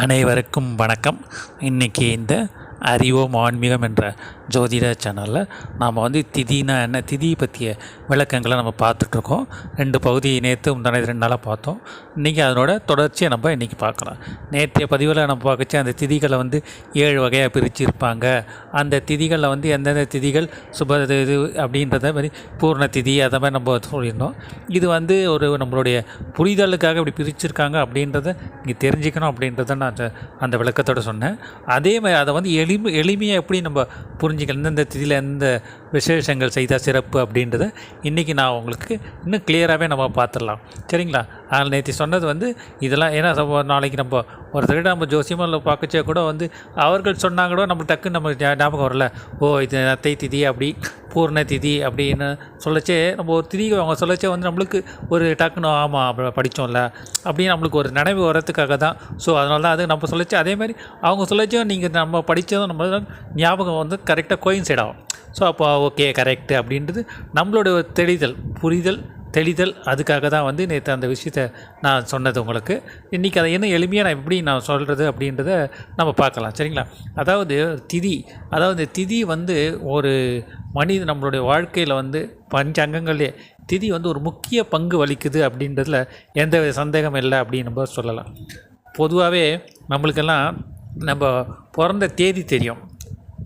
அனைவருக்கும் வணக்கம். இன்றைக்கி இந்த அறிவோம் ஆன்மீகம் என்ற ஜோதிட சேனலில் நாம் திதினா என்ன, திதி பற்றிய விளக்கங்களை நம்ம பார்த்துட்ருக்கோம். 2 பகுதி நேற்று முந்தானே 2 நாளாக பார்த்தோம். இன்றைக்கி அதனோட தொடர்ச்சியை நம்ம இன்றைக்கி பார்க்கலாம். நேற்றைய பதிவில் நம்ம பார்க்கச்சு அந்த திதிகளை 7 வகையாக பிரிச்சுருப்பாங்க. அந்த திதிகளில் எந்தெந்த திதிகள் சுப இது அப்படின்றத மாதிரி பூர்ண திதி அதை மாதிரி நம்ம சொல்லியிருந்தோம். இது ஒரு நம்மளுடைய புரிதலுக்காக இப்படி பிரிச்சுருக்காங்க அப்படின்றத இங்கே தெரிஞ்சுக்கணும் அப்படின்றத நான் அந்த விளக்கத்தோடு சொன்னேன். அதே மாதிரி அதை எளிமையாக எப்படி நம்ம புரிஞ்சுக்கலாம், எந்தெந்த திதியில் எந்த விசேஷங்கள் செய்தால் சிறப்பு அப்படின்றத இன்றைக்கி நான் உங்களுக்கு இன்னும் கிளியராகவே நம்ம பார்த்துடலாம். சரிங்களா? அதனால் நேற்று சொன்னது இதெல்லாம் ஏன்னா நாளைக்கு நம்ம ஒருத்தர்கிட்ட நம்ம ஜோசியமாக பார்க்கச்சே கூட அவர்கள் சொன்னாங்க கூட நம்ம டக்குன்னு நம்ம ஞாபகம் வரல. இது நத்தை திதி அப்படி பூர்ண திதி அப்படின்னு சொல்லச்சே நம்ம ஒரு திதி அவங்க சொல்லச்சே நம்மளுக்கு ஒரு டக்குன்னு ஆமாம் படித்தோம்ல அப்படின்னு நம்மளுக்கு ஒரு நினைவு வரத்துக்காக தான். ஸோ அதனால தான் அது நம்ம சொல்லச்சு அதேமாதிரி அவங்க சொல்லச்சோ நீங்கள் நம்ம படித்ததும் நம்ம ஞாபகம் கரெக்டாக கோயின்சைட் ஆகும். ஸோ அப்போ ஓகே கரெக்டு அப்படின்றது நம்மளோட தெளிதல் அதுக்காக தான் நேற்று அந்த விஷயத்தை நான் சொன்னது உங்களுக்கு. இன்றைக்கி அதை இன்னும் எளிமையாக நான் எப்படி நான் சொல்கிறது அப்படின்றத நம்ம பார்க்கலாம். சரிங்களா? அதாவது திதி ஒரு நம்மளுடைய வாழ்க்கையில் பஞ்ச அங்கங்களே திதி ஒரு முக்கிய பங்கு வகிக்குது அப்படின்றதுல எந்த சந்தேகம் இல்லை அப்படின்னு நம்ம சொல்லலாம். பொதுவாகவே நம்மளுக்கெல்லாம் நம்ம பிறந்த தேதி தெரியும்.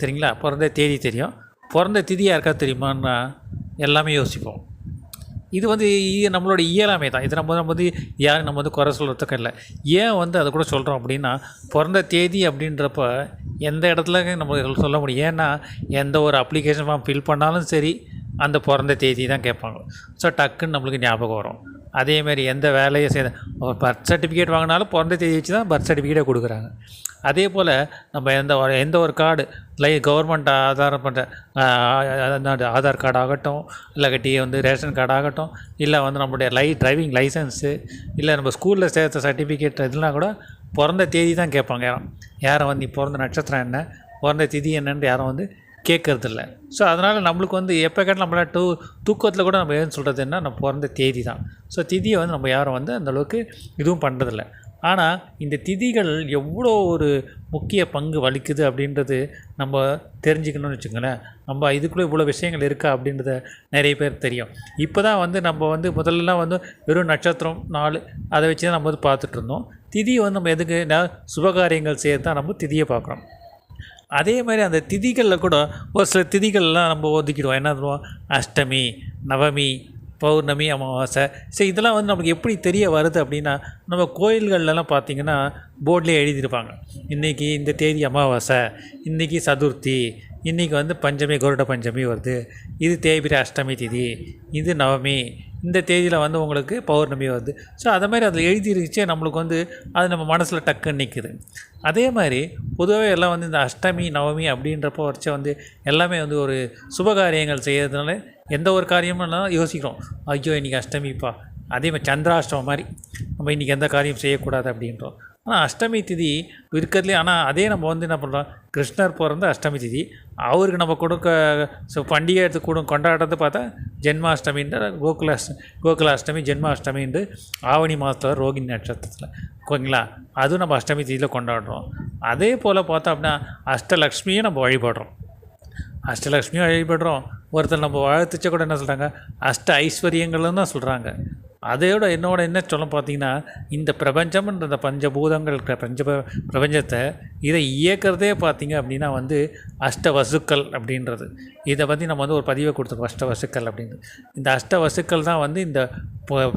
சரிங்களா? பிறந்த தேதி தெரியும். பிறந்த திதி யாருக்கா தெரியுமான்னா எல்லாமே யோசிப்போம். இது நம்மளோட இயலாமை தான். இது நம்ம யாரும் நம்ம குறை சொல்கிறதுக்கு இல்லை. ஏன் அதை கூட சொல்கிறோம் அப்படின்னா, பிறந்த தேதி அப்படின்றப்ப எந்த இடத்துல நம்ம சொல்ல முடியும். ஏன்னா எந்த ஒரு அப்ளிகேஷன் ஃபார்ம் ஃபில் பண்ணாலும் சரி அந்த பிறந்த தேதி தான் கேட்பாங்க. ஸோ டக்குன்னு நம்மளுக்கு ஞாபகம் வரும். அதேமாதிரி எந்த வேலையை செய்ய பர்த் சர்டிஃபிகேட் வாங்கினாலும் பிறந்த தேதி வச்சு தான் பர்த் சர்டிஃபிகேட்டை கொடுக்குறாங்க. அதே போல் நம்ம எந்த ஒரு கார்டு கவர்மெண்ட் ஆதாரம் பண்ணுற ஆதார் கார்டு ஆகட்டும், இல்லாட்டி ரேஷன் கார்டு ஆகட்டும், இல்லை நம்மளுடைய டிரைவிங் லைசன்ஸு, இல்லை நம்ம ஸ்கூலில் சேர்த்த சர்டிஃபிகேட் இதெல்லாம் கூட பிறந்த தேதி தான் கேட்பாங்க. யாரும் நீ பிறந்த நட்சத்திரம் என்ன, பிறந்த திதி என்னன்னு யாரும் கேட்குறதில்ல. ஸோ அதனால் நம்மளுக்கு எப்போ கேட்டால் நம்மள தூக்கத்தில் கூட நம்ம ஏன்னு சொல்கிறது என்ன, நம்ம பிறந்த தேதி தான். ஸோ திதியை நம்ம யாரும் அந்தளவுக்கு இதுவும் பண்ணுறதில்ல. ஆனால் இந்த திதிகள் எவ்வளோ ஒரு முக்கிய பங்கு வகிக்குது அப்படின்றது நம்ம தெரிஞ்சுக்கணும்னு வச்சுக்கோங்களேன். நம்ம இதுக்குள்ளே இவ்வளோ விஷயங்கள் இருக்கா அப்படின்றத நிறைய பேர் தெரியும். இப்போ தான் நம்ம முதல்லலாம் வெறும் நட்சத்திரம் நாள் அதை வச்சு தான் நம்ம பார்த்துட்டு இருந்தோம். திதி நம்ம எதுக்கு சுபகாரியங்கள் செய்ய தான் நம்ம திதியை பார்க்குறோம். அதே மாதிரி அந்த திதிகளில் கூட ஒரு சில திதிகள்லாம் நம்ம ஒதுக்கிடுவோம். என்ன பண்ணுவோம், அஷ்டமி, நவமி, பௌர்ணமி, அமாவாசை. ஸோ இதெல்லாம் நமக்கு எப்படி தெரிய வருது அப்படின்னா, நம்ம கோயில்கள்லாம் பார்த்திங்கன்னா போர்ட்லேயே எழுதியிருப்பாங்க. இன்றைக்கி இந்த தேதி அமாவாசை, இன்றைக்கி சதுர்த்தி, இன்றைக்கி பஞ்சமி, கருட பஞ்சமி வருது, இது தேய்பிரை அஷ்டமி திதி, இது நவமி, இந்த தேதியில் உங்களுக்கு பௌர்ணமி வருது. ஸோ அதை மாதிரி அதில் எழுதிருச்சே நம்மளுக்கு அது நம்ம மனசில் டக்குன்னு நிற்குது. அதே மாதிரி பொதுவாகவே எல்லாம் இந்த அஷ்டமி நவமி அப்படின்றப்போ வச்சு எல்லாமே ஒரு சுபகாரியங்கள் செய்கிறதுனால எந்த ஒரு காரியமும் யோசிக்கிறோம், ஐயோ இன்றைக்கி அஷ்டமிப்பா. அதே மாதிரி சந்திராஷ்டமம் மாதிரி நம்ம இன்றைக்கி எந்த காரியம் செய்யக்கூடாது அப்படின்றோம். ஆனால் அஷ்டமி திதி இருக்கிறதுலே, ஆனால் அதே நம்ம என்ன பண்ணுறோம், கிருஷ்ணர் பிறந்த அஷ்டமி திதி, அவருக்கு நம்ம பண்டிகை எடுத்து கொண்டாடுறது பார்த்தா ஜென்மாஷ்டமின்ற கோகுலாஷ்டமி, ஜென்மாஷ்டமின்று ஆவணி மாதத்தில் ரோகிணி நட்சத்திரத்தில் ஓகேங்களா, அதுவும் நம்ம அஷ்டமி திதியில் கொண்டாடுறோம். அதே போல் பார்த்தோம் அப்படின்னா அஷ்டலக்ஷ்மியும் நம்ம வழிபடுறோம். அஷ்டலக்ஷ்மியும் வழிபடுறோம். ஒருத்தர் நம்ம வாழ்த்துச்ச கூட என்ன சொல்கிறாங்க, அஷ்ட ஐஸ்வர்யங்கள்னு தான் சொல்கிறாங்க. அதையோட என்ன சொல்ல பார்த்தீங்கன்னா, இந்த பிரபஞ்சம்ன்ற இந்த பஞ்சபூதங்கள் பிரபஞ்சத்தை இதை இயக்கிறதே பார்த்திங்க அப்படின்னா அஷ்டவசுக்கள் அப்படின்றது. இதை பற்றி நம்ம ஒரு பதிவை கொடுத்துருக்கோம், அஷ்டவசுக்கள் அப்படின்றது. இந்த அஷ்டவசுக்கள் தான் இந்த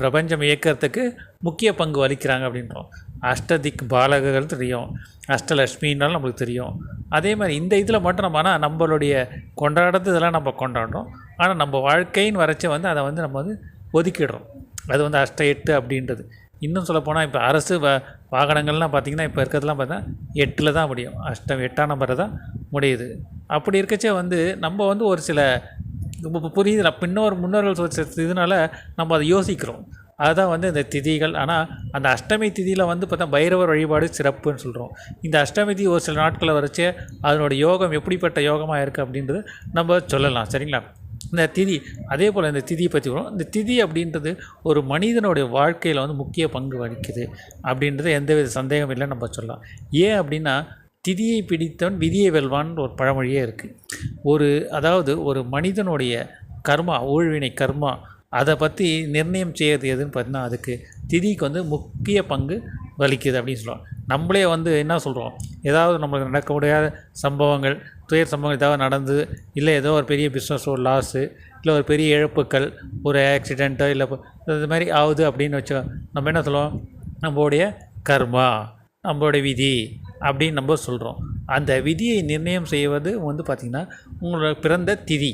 பிரபஞ்சம் இயக்கிறதுக்கு முக்கிய பங்கு வகிக்கிறாங்க அப்படின்றோம். அஷ்டதிக் பாலகர்கள் தெரியும், அஷ்டலட்சுமின்னாலும் நம்மளுக்கு தெரியும். அதே மாதிரி இந்த இதில் மட்டும் நம்ம நம்மளுடைய கொண்டாடுறது இதெல்லாம் நம்ம கொண்டாடுறோம். ஆனால் நம்ம வாழ்க்கைன்னு வரைச்சி அதை நம்ம ஒதுக்கிடுறோம். அது அஷ்ட 8 அப்படின்றது. இன்னும் சொல்லப்போனால் இப்போ அரசு வாகனங்கள்லாம் பார்த்திங்கன்னா இப்போ இருக்கிறதுலாம் பார்த்தா 8 தான் முடியும். 8ஆம் நம்பரை தான் முடியுது. அப்படி இருக்கச்சே நம்ம ஒரு சில புரியுது முன்னோர்கள் இதனால நம்ம அதை யோசிக்கிறோம். அதுதான் இந்த திதிகள். ஆனால் அந்த அஷ்டமி திதியில் பார்த்தா பைரவர் வழிபாடு சிறப்புன்னு சொல்கிறோம். இந்த அஷ்டமி திதி ஒரு சில நாட்களில் வரைச்சே அதனோட யோகம் எப்படிப்பட்ட யோகமாக இருக்குது அப்படின்றது நம்ம சொல்லலாம். சரிங்களா? இந்த திதி அதே போல் இந்த திதியை பற்றி வரும். இந்த திதி அப்படின்றது ஒரு மனிதனுடைய வாழ்க்கையில் வந்து முக்கிய பங்கு வகிக்குது அப்படின்றது எந்தவித சந்தேகம் இல்லைன்னு நம்ம சொல்லலாம். ஏன் அப்படின்னா திதியை பிடித்தவன் விதியை வெல்வான்னு ஒரு பழமொழியே இருக்குது. அதாவது ஒரு மனிதனுடைய கர்மா, ஊழ்வினை கர்மா, அதை பற்றி நிர்ணயம் செய்யறது எதுன்னு பார்த்தீங்கன்னா அதுக்கு திதிக்கு வந்து முக்கிய பங்கு வலிக்குது அப்படின்னு சொல்லுவோம். நம்மளே வந்து என்ன சொல்கிறோம், ஏதாவது நம்மளுக்கு நடக்க முடியாத சம்பவங்கள், துயர் சம்பவங்கள் ஏதாவது நடந்து, இல்லை ஏதோ ஒரு பெரிய பிஸ்னஸ் ஒரு லாஸு, இல்லை ஒரு பெரிய இழப்புக்கள், ஒரு ஆக்சிடெண்ட்டோ இல்லை இது மாதிரி ஆகுது அப்படின்னு வச்சோ, நம்ம என்ன சொல்லுவோம், நம்மளுடைய கர்மா, நம்மளுடைய விதி அப்படின்னு நம்ம சொல்கிறோம். அந்த விதியை நிர்ணயம் செய்வது வந்து பார்த்திங்கன்னா உங்களோட பிறந்த திதி.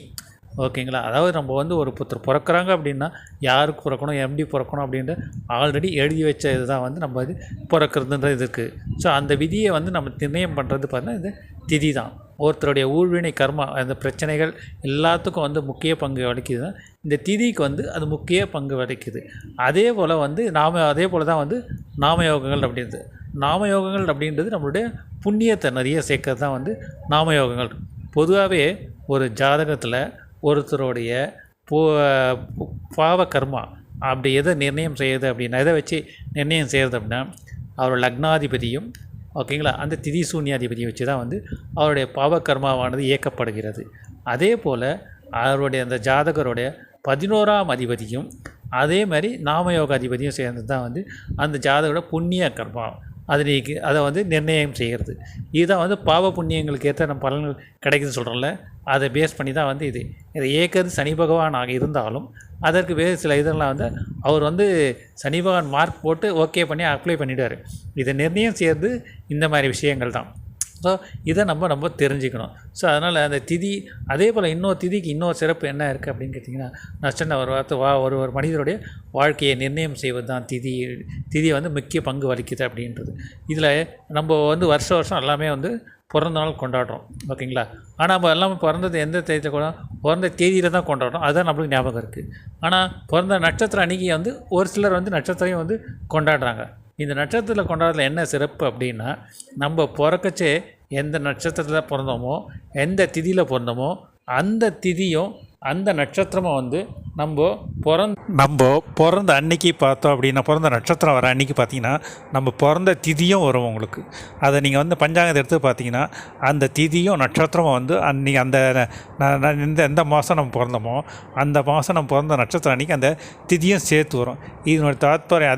ஓகேங்களா? அதாவது நம்ம வந்து ஒரு புத்தர் பிறக்கிறாங்க அப்படின்னா யாருக்கு பிறக்கணும், எப்படி பிறக்கணும் அப்படின்ற ஆல்ரெடி எழுதி வச்ச இது தான் வந்து நம்ம அது பிறக்கிறதுன்றது இருக்குது. ஸோ அந்த விதியை வந்து நம்ம நிர்ணயம் பண்ணுறது பார்த்தீங்கன்னா இது திதி தான். ஒருத்தருடைய ஊழ்வினை கர்மா, அந்த பிரச்சனைகள் எல்லாத்துக்கும் வந்து முக்கிய பங்கு வகிக்குது தான் இந்த திதிக்கு வந்து அது முக்கிய பங்கு வகிக்குது. அதே போல் வந்து அதே போல் தான் வந்து நாமயோகங்கள் அப்படின்றது. நாமயோகங்கள் அப்படின்றது நம்மளுடைய புண்ணியத்தை நிறைய சேர்க்கறது தான் வந்து நாமயோகங்கள். பொதுவாகவே ஒரு ஜாதகத்தில் ஒருத்தருடைய பாவ கர்மா அப்படி எதை நிர்ணயம் செய்யுது அப்படின்னா, எதை வச்சு நிர்ணயம் செய்கிறது அப்படின்னா அவரோட லக்னாதிபதியும் ஓகேங்களா அந்த திதி சூன்யாதிபதியை வச்சு தான் வந்து அவருடைய பாவ கர்மாவானது இயக்கப்படுகிறது. அதே போல் அவருடைய அந்த ஜாதகருடைய 11ஆம் அதிபதியும் அதே மாதிரி நாமயோக அதிபதியும் சேர்ந்து தான் வந்து அந்த ஜாதகரோட புண்ணிய கர்மா அதை வந்து நிர்ணயம் செய்கிறது. இதுதான் வந்து பாவ புண்ணியங்களுக்கு ஏற்ற நம்ம பலன்கள் கிடைக்குதுன்னு சொல்கிறோம்ல, அதை பேஸ் பண்ணி தான் வந்து இதை இயக்கிறது சனி பகவானாக இருந்தாலும் அதற்கு வேறு சில இதெல்லாம் வந்து அவர் வந்து சனி பகவான் மார்க் போட்டு ஓகே பண்ணி அப்ளை பண்ணிவிடுவார். இதை நிர்ணயம் செய்கிறது இந்த மாதிரி விஷயங்கள் தான். ஸோ இதை நம்ம தெரிஞ்சுக்கணும். ஸோ அதனால் அந்த திதி அதே போல் இன்னொரு திதிக்கு இன்னொரு சிறப்பு என்ன இருக்குது அப்படின்னு கேட்டிங்கன்னா, நான் சொன்ன ஒரு வார்த்தை ஒரு மனிதனுடைய வாழ்க்கையை நிர்ணயம் செய்வது தான் திதியை வந்து முக்கிய பங்கு வகிக்குது அப்படின்றது. இதில் நம்ம வந்து வருஷம் எல்லாமே வந்து பிறந்த நாள் கொண்டாடுறோம். ஓகேங்களா? ஆனால் நம்ம எல்லாமே பிறந்தது எந்த தேதியில் பிறந்த தேதியில் தான் கொண்டாடுறோம். அதுதான் நம்மளுக்கு ஞாபகம் இருக்குது. ஆனால் பிறந்த நட்சத்திரம் அன்றைக்கி வந்து ஒரு சிலர் வந்து நட்சத்திரையும் வந்து கொண்டாடுறாங்க. இந்த நட்சத்திரத்தில் கொண்டாடுறதுல என்ன சிறப்பு அப்படின்னா, நம்ம பிறக்கச்சே எந்த நட்சத்திரத்தில் பிறந்தோமோ, எந்த திதியில் பிறந்தோமோ, அந்த திதியும் அந்த நட்சத்திரமும் வந்து நம்ம பிறந்த அன்னைக்கு பார்த்தோம் அப்படின்னா, பிறந்த நட்சத்திரம் வர அன்றைக்கி பார்த்திங்கன்னா நம்ம பிறந்த திதியும் வரும் உங்களுக்கு. அதை நீங்கள் வந்து பஞ்சாங்கத்தை எடுத்து பார்த்தீங்கன்னா அந்த திதியும் நட்சத்திரமும் வந்து அன்றைக்கி அந்த எந்த மாதம் நம்ம பிறந்தோமோ அந்த மாதம் நம்ம பிறந்த நட்சத்திரம் அன்றைக்கி அந்த திதியும் சேர்த்து வரும். இதனோட தாத்பரியம்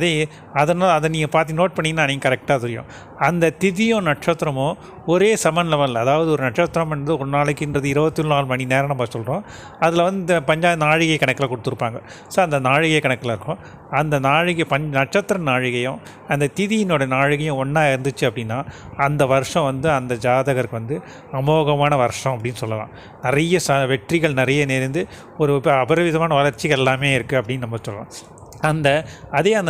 அதை நீங்கள் பார்த்து நோட் பண்ணிங்கன்னா நீங்கள் கரெக்டாக தெரியும். அந்த திதியும் நட்சத்திரமும் ஒரே சமன் லெவலில், அதாவது ஒரு நட்சத்திரம் வந்து ஒரு நாளைக்குன்றது 24 மணி நேரம் நம்ம சொல்கிறோம். அதில் வந்து இந்த பஞ்சாயத்து நாழிகை கணக்கில் கொடுத்துருப்பாங்க. ஸோ அந்த நாழிகை கணக்கில் இருக்கும். அந்த நாழிகை நட்சத்திர நாழிகையும் அந்த திதியினோட நாழிகையும் ஒன்றா இருந்துச்சு அப்படின்னா அந்த வருஷம் வந்து அந்த ஜாதகருக்கு வந்து அமோகமான வருஷம் அப்படின்னு சொல்லலாம். நிறைய வெற்றிகள் நிறைய நேர்ந்து ஒரு அபரிவிதமான வளர்ச்சிகள் எல்லாமே இருக்குது அப்படின்னு நம்ம சொல்லலாம். அந்த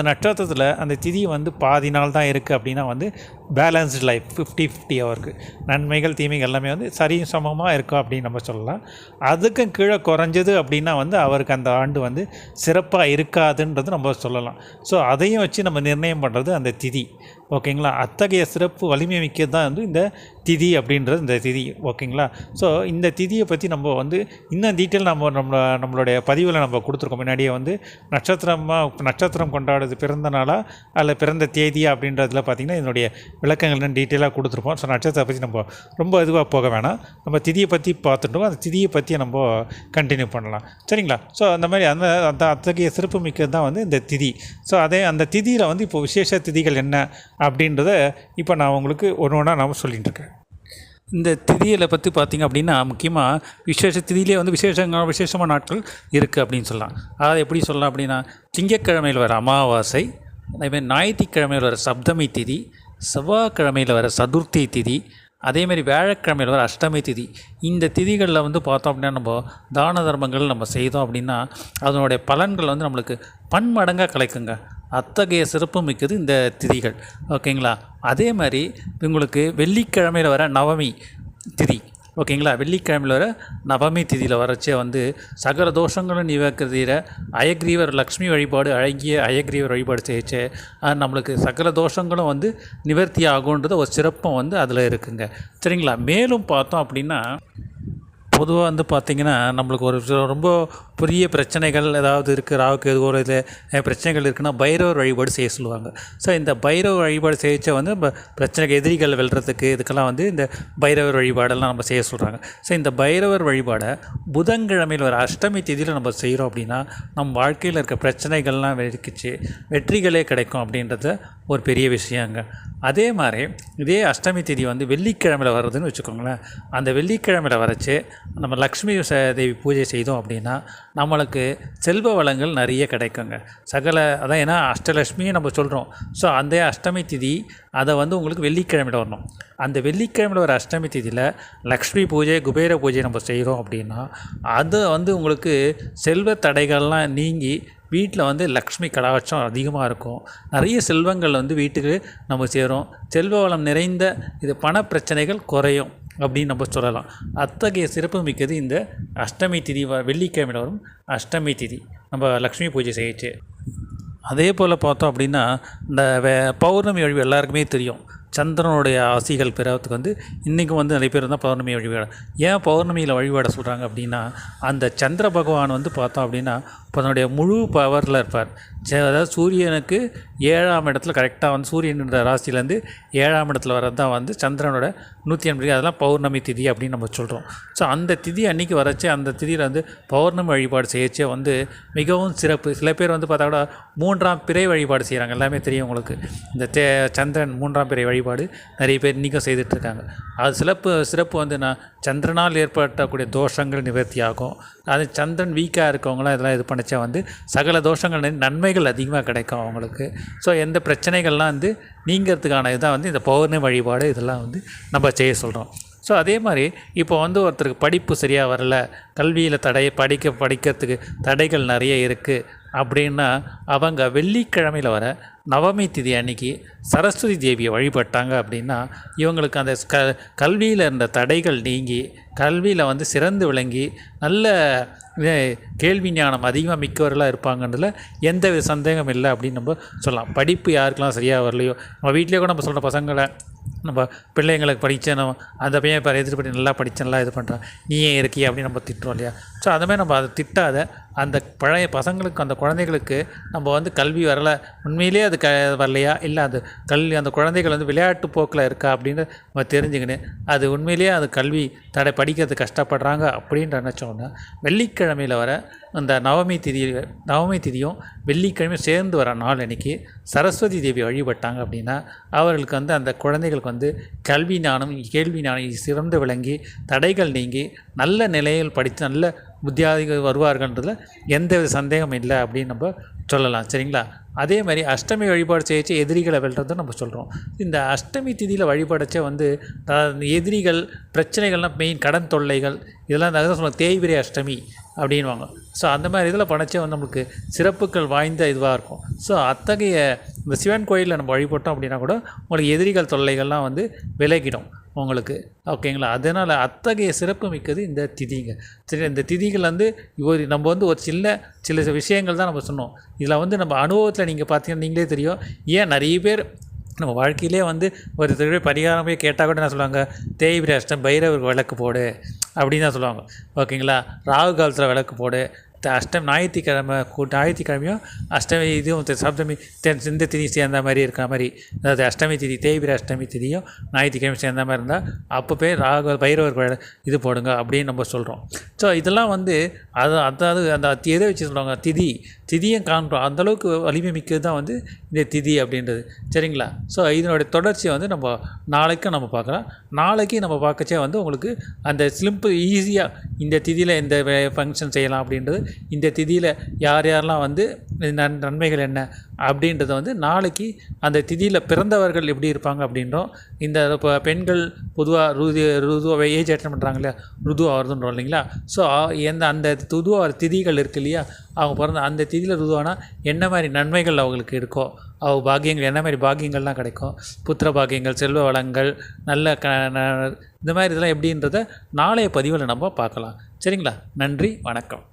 நட்சத்திரத்தில் அந்த திதி வந்து பாதி நாள் தான் இருக்குது அப்படின்னா வந்து பேலன்ஸ்டு லைஃப் 50-50 அவருக்கு நன்மைகள் தீமைகள் எல்லாமே வந்து சரியும் சமமாக இருக்கும் அப்படின்னு நம்ம சொல்லலாம். அதுக்கும் கீழே குறைஞ்சது அப்படின்னா வந்து அவருக்கு அந்த ஆண்டு வந்து சிறப்பாக இருக்காதுன்றது நம்ம சொல்லலாம். ஸோ அதையும் வச்சு நம்ம நிர்ணயம் பண்ணுறது அந்த திதி. ஓகேங்களா? அத்தகைய சிறப்பு வலிமை மிக்கது தான் வந்து இந்த திதி அப்படின்றது இந்த திதி. ஓகேங்களா? ஸோ இந்த திதியை பற்றி நம்ம வந்து இன்னும் டீட்டெயில் நம்மளுடைய பதிவில் நம்ம கொடுத்துருக்கோம். முன்னாடியே வந்து நட்சத்திரம் கொண்டாடுறது பிறந்த நாளா அல்ல பிறந்த தேதியா அப்படின்றதுல பார்த்திங்கன்னா இதனுடைய விளக்கங்கள்னு டீட்டெயிலாக கொடுத்துருப்போம். ஸோ நட்சத்திரத்தை பற்றி நம்ம ரொம்ப இதுவாக போக வேணாம். நம்ம திதியை பற்றி பார்த்துட்டோம். அந்த திதியை பற்றி நம்ம கண்டினியூ பண்ணலாம். சரிங்களா? ஸோ அந்த மாதிரி அத்தகைய சிறப்பு மிக்கது தான் வந்து இந்த திதி. ஸோ அந்த திதியில் வந்து இப்போ விசேஷ திதிகள் என்ன அப்படின்றத இப்போ நான் உங்களுக்கு ஒன்றா நான் சொல்லிகிட்டு இருக்கேன். இந்த திதிகளை பற்றி பார்த்திங்க அப்படின்னா முக்கியமாக விசேஷ திதியிலே வந்து விசேஷமான நாட்கள் இருக்குது அப்படின்னு சொல்லலாம். அதாவது எப்படி சொல்லலாம் அப்படின்னா, திங்கட்கிழமையில் வர அமாவாசை, அதேமாதிரி ஞாயிற்றுக்கிழமையில் வர சப்தமி திதி, செவ்வாய்க்கிழமையில் வர சதுர்த்தி திதி, அதேமாதிரி வியாழக்கிழமையில் வர அஷ்டமி திதி. இந்த திதிகளில் வந்து பார்த்தோம் அப்படின்னா நம்ம தான தர்மங்கள் நம்ம செய்தோம் அப்படின்னா அதனுடைய பலன்கள் வந்து நம்மளுக்கு பன்மடங்காக கிடைக்குங்க. அத்தகைய சிறப்பு மிக்கது இந்த திதிகள். ஓகேங்களா? அதே மாதிரி உங்களுக்கு வெள்ளிக்கிழமையில் வர நவமி திதி. ஓகேங்களா? வெள்ளிக்கிழமையில் வர நவமி திதியில் வரச்சே வந்து சகல தோஷங்களும் நிவர்த்திக்கிற அயக்ரீவர் லக்ஷ்மி வழிபாடு, அழகிய அயக்ரீவர் வழிபாடு செய்யச்சே நம்மளுக்கு சகல தோஷங்களும் வந்து நிவர்த்தி ஆகுன்றது ஒரு சிறப்பம் வந்து அதில் இருக்குங்க. சரிங்களா? மேலும் பார்த்தோம் அப்படின்னா பொதுவாக வந்து பார்த்திங்கன்னா நம்மளுக்கு ஒரு ரொம்ப பெரிய பிரச்சனைகள் ஏதாவது இருக்குது, ராவுக்கு எது ஒரு இது பிரச்சனைகள் இருக்குன்னா பைரவர் வழிபாடு செய்ய சொல்லுவாங்க. ஸோ இந்த பைரவர் வழிபாடு செய்ய வந்து பிரச்சனைக்கு எதிரிகள் வெல்றதுக்கு இதுக்கெல்லாம் வந்து இந்த பைரவர் வழிபாடெல்லாம் நம்ம செய்ய சொல்கிறாங்க. ஸோ இந்த பைரவர் வழிபாடை புதன்கிழமையில் ஒரு அஷ்டமி தேதியில் நம்ம செய்கிறோம் அப்படின்னா நம்ம வாழ்க்கையில் இருக்க பிரச்சனைகள்லாம் வெற்றிகளே கிடைக்கும் அப்படின்றது ஒரு பெரிய விஷயங்க. அதே மாதிரி இதே அஷ்டமி தேதி வந்து வெள்ளிக்கிழமையில் வர்றதுன்னு வச்சுக்கோங்களேன். அந்த வெள்ளிக்கிழமையில் வரைச்சி நம்ம லக்ஷ்மி தேவி பூஜை செய்தோம் அப்படின்னா நம்மளுக்கு செல்வ வளங்கள் நிறைய கிடைக்குங்க. அதான் ஏன்னா அஷ்டலக்ஷ்மியும் நம்ம சொல்கிறோம். ஸோ அந்த அஷ்டமி திதி அதை வந்து உங்களுக்கு வெள்ளிக்கிழமையில் வரணும். அந்த வெள்ளிக்கிழமையில் வர அஷ்டமி திதியில் லக்ஷ்மி பூஜை குபேர பூஜை நம்ம செய்கிறோம் அப்படின்னா அது வந்து உங்களுக்கு செல்வ தடைகள்லாம் நீங்கி வீட்டில் வந்து லக்ஷ்மி கடாட்சம் அதிகமாக இருக்கும். நிறைய செல்வங்கள் வந்து வீட்டுக்கு நம்ம சேரும். செல்வ வளம் நிறைந்த இது பண பிரச்சனைகள் குறையும் அப்படின்னு நம்ம சொல்லலாம். அத்தகைய சிறப்பு மிக்கது இந்த அஷ்டமி திதி, வெள்ளிக்கிழமையில் வரும் அஷ்டமி திதி நம்ம லக்ஷ்மி பூஜை செய்யச்சு. அதே போல் பார்த்தோம் அப்படின்னா இந்த பௌர்ணமி வழிபாடு எல்லாருக்குமே தெரியும். சந்திரனுடைய ஆசிகள் பெறத்துக்கு வந்து இன்றைக்கும் வந்து நிறைய பேர் தான் பௌர்ணமி வழிபாடு. ஏன் பௌர்ணமியில் வழிபாட சொல்கிறாங்க அப்படின்னா அந்த சந்திர பகவான் வந்து பார்த்தோம் அப்படின்னா தன்னுடைய முழு பவரில் இருப்பார். அதாவது சூரியனுக்கு 7ஆம் இடத்துல கரெக்டாக வந்து சூரியனோட ராசியிலேருந்து 7ஆம் இடத்துல வர்றது தான் வந்து சந்திரனோட 180, அதெல்லாம் பௌர்ணமி திதி அப்படின்னு நம்ம சொல்கிறோம். ஸோ அந்த திதி அன்றைக்கி வரச்சே அந்த திதியில் வந்து பௌர்ணமி வழிபாடு செய்யச்சே வந்து மிகவும் சிறப்பு. சில பேர் வந்து பார்த்தா கூட 3ஆம் பிறை வழிபாடு செய்கிறாங்க. எல்லாமே தெரியும் உங்களுக்கு. இந்த சந்திரன் 3ஆம் பிறை வழிபாடு நிறைய பேர் இன்றைக்கும் செய்துட்ருக்காங்க. அது சிறப்பு வந்து சந்திரனால் ஏற்படக்கூடிய தோஷங்கள் நிவர்த்தி ஆகும். அது சந்திரன் வீக்காக இருக்கவங்களாம் இதெல்லாம் இது பண்ணிச்சா வந்து சகல தோஷங்கள் நன்மைகள் அதிகமாக கிடைக்கும் அவங்களுக்கு. ஸோ எந்த பிரச்சனைகள்லாம் வந்து நீங்கிறதுக்கான இதான் வந்து இந்த பௌர்ணமி வழிபாடு இதெல்லாம் வந்து நம்ம செய்ய சொல்கிறோம். ஸோ அதே மாதிரி இப்போ வந்து ஒருத்தருக்கு படிப்பு சரியாக வரல, கல்வியில் படிக்கிறதுக்கு தடைகள் நிறைய இருக்குது அப்படின்னா அவங்க வெள்ளிக்கிழமையில் வர நவமி திதி அன்னைக்கு சரஸ்வதி தேவியை வழிபட்டாங்க அப்படின்னா இவங்களுக்கு அந்த கல்வியில் இருந்த தடைகள் நீங்கி கல்வியில் வந்து சிறந்து விளங்கி நல்ல கேள்வி ஞானம் அதிகமாக மிக்கவர்களாக இருப்பாங்கன்றதுல எந்த சந்தேகம் இல்லை அப்படின்னு நம்ம சொல்லலாம். படிப்பு யாருக்கெல்லாம் சரியாக வரலையோ, நம்ம வீட்டிலே கூட நம்ம சொல்கிற பசங்களை நம்ம பிள்ளைங்களுக்கு படித்தேன், நம்ம அந்த பையன் இப்போ எதிர்படி நல்லா படித்தேன், நல்லா இது பண்ணுறான், நீ ஏன் இருக்கிய அப்படின்னு நம்ம திட்டுறோம் இல்லையா? ஸோ அதுமாதிரி நம்ம அதை திட்டாத அந்த பழைய பசங்களுக்கு அந்த குழந்தைகளுக்கு நம்ம வந்து கல்வி வரலை, உண்மையிலே அது வரலையா இல்லை அது அந்த குழந்தைகள் வந்து விளையாட்டு போக்கில் இருக்கா அப்படின்னு நம்ம தெரிஞ்சுக்கின்னு அது உண்மையிலேயே அது கல்வி படிக்கிறது கஷ்டப்படுறாங்க அப்படின்ற நினச்சோன்னா வெள்ளிக்கிழமையில் வர அந்த நவமி திதியும் வெள்ளிக்கிழமையும் சேர்ந்து வர நாள் அன்றைக்கி சரஸ்வதி தேவி வழிபட்டாங்க அப்படின்னா அவர்களுக்கு வந்து அந்த குழந்தைகளுக்கு வந்து கல்வி ஞானம் கேள்வி ஞானம் சிறந்து விளங்கி தடைகள் நீங்கி நல்ல நிலையில் படித்து நல்ல புத்தியாதிகள் வருவார்கள்ன்றதில் எந்தவித சந்தேகம் இல்லை அப்படின்னு நம்ம சொல்லலாம். சரிங்களா? அதே மாதிரி அஷ்டமி வழிபாடு செய்யச்சு எதிரிகளை வெல்றதும் நம்ம சொல்கிறோம். இந்த அஷ்டமி திதியில் வழிபாடச்சே வந்து எதிரிகள் பிரச்சனைகள்லாம் மெயின் கடன் தொல்லைகள் இதெல்லாம் சொல்லுவாங்க தேய்பிரை அஷ்டமி அப்படின்வாங்க. ஸோ அந்த மாதிரி இதில் படைச்சே வந்து நம்மளுக்கு சிறப்புகள் வாய்ந்த இதுவாக இருக்கும். ஸோ அத்தகைய இந்த சிவன் கோயிலில் நம்ம வழிபட்டோம் அப்படின்னா கூட உங்களுக்கு எதிரிகள் தொல்லைகள்லாம் வந்து விலகிடும் உங்களுக்கு. ஓகேங்களா? அதனால் அத்தகைய சிறப்பு மிக்கது இந்த திதிங்க. சரி, இந்த திதிகள் வந்து நம்ம வந்து ஒரு சில விஷயங்கள் தான் நம்ம சொன்னோம். இதில் வந்து நம்ம அனுபவத்தில் நீங்கள் பார்த்தீங்கன்னா நீங்களே தெரியும். ஏன் நிறைய பேர் நம்ம வாழ்க்கையிலே வந்து ஒரு திருவிழா பரிகாரம் போய் கேட்டால் கூட என்ன சொல்லுவாங்க, தேய்பிரை அஷ்டம் பைரவருக்கு விளக்கு போடு அப்படின்னு தான் சொல்லுவாங்க. ஓகேங்களா? ராகு காலத்தில் விளக்கு போடு, ஞாயிற்றுக்கிழமையும் அஷ்டமி இதுவும் சப்தமி இந்த திதி சேர்ந்த மாதிரி இருக்கிற மாதிரி, அதாவது அஷ்டமி திதி தேய்பிரை அஷ்டமி திதியும் ஞாயிற்றுக்கிழமை சேர்ந்த மாதிரி இருந்தால் அப்போ போய் பைரவர் இது போடுங்க அப்படின்னு நம்ம சொல்கிறோம். ஸோ இதெல்லாம் வந்து அதாவது அந்த எதை வச்சு சொல்லுவாங்க, திதியும் காண்றோம். அந்தளவுக்கு வலிமை மிக்கது தான் வந்து இந்த திதி அப்படின்றது. சரிங்களா? ஸோ இதனுடைய தொடர்ச்சியை வந்து நம்ம நாளைக்கும் நம்ம பார்க்கலாம். நாளைக்கு நம்ம பார்க்கச்சே வந்து உங்களுக்கு அந்த சிம்பிள் ஈஸியாக இந்த திதியில் இந்த ஃபங்க்ஷன் செய்யலாம் அப்படின்றது, இந்த திதியில் யாரெல்லாம் வந்து நன்மைகள் என்ன அப்படின்றத வந்து நாளைக்கு அந்த திதியில் பிறந்தவர்கள் எப்படி இருப்பாங்க அப்படின்றோம். இந்த இப்போ பெண்கள் பொதுவாக ஏஜ் அட்டன் பண்ணுறாங்க இல்லையா, ருதுவாக வருதுன்றோம் இல்லைங்களா? ஸோ அந்த ருதுவாக திதிகள் இருக்குது இல்லையா, அவங்க பிறந்த அந்த திதியில் ருதுவானா என்ன மாதிரி நன்மைகள் அவங்களுக்கு இருக்கோ, பாக்கியங்கள் என்ன மாதிரி பாக்கியங்கள்லாம் கிடைக்கும், புத்திர பாக்கியங்கள், செல்வ வளங்கள், நல்ல இந்த மாதிரி இதெல்லாம் எப்படின்றத நாளைய பதிவில் நம்ம பார்க்கலாம். சரிங்களா? நன்றி, வணக்கம்.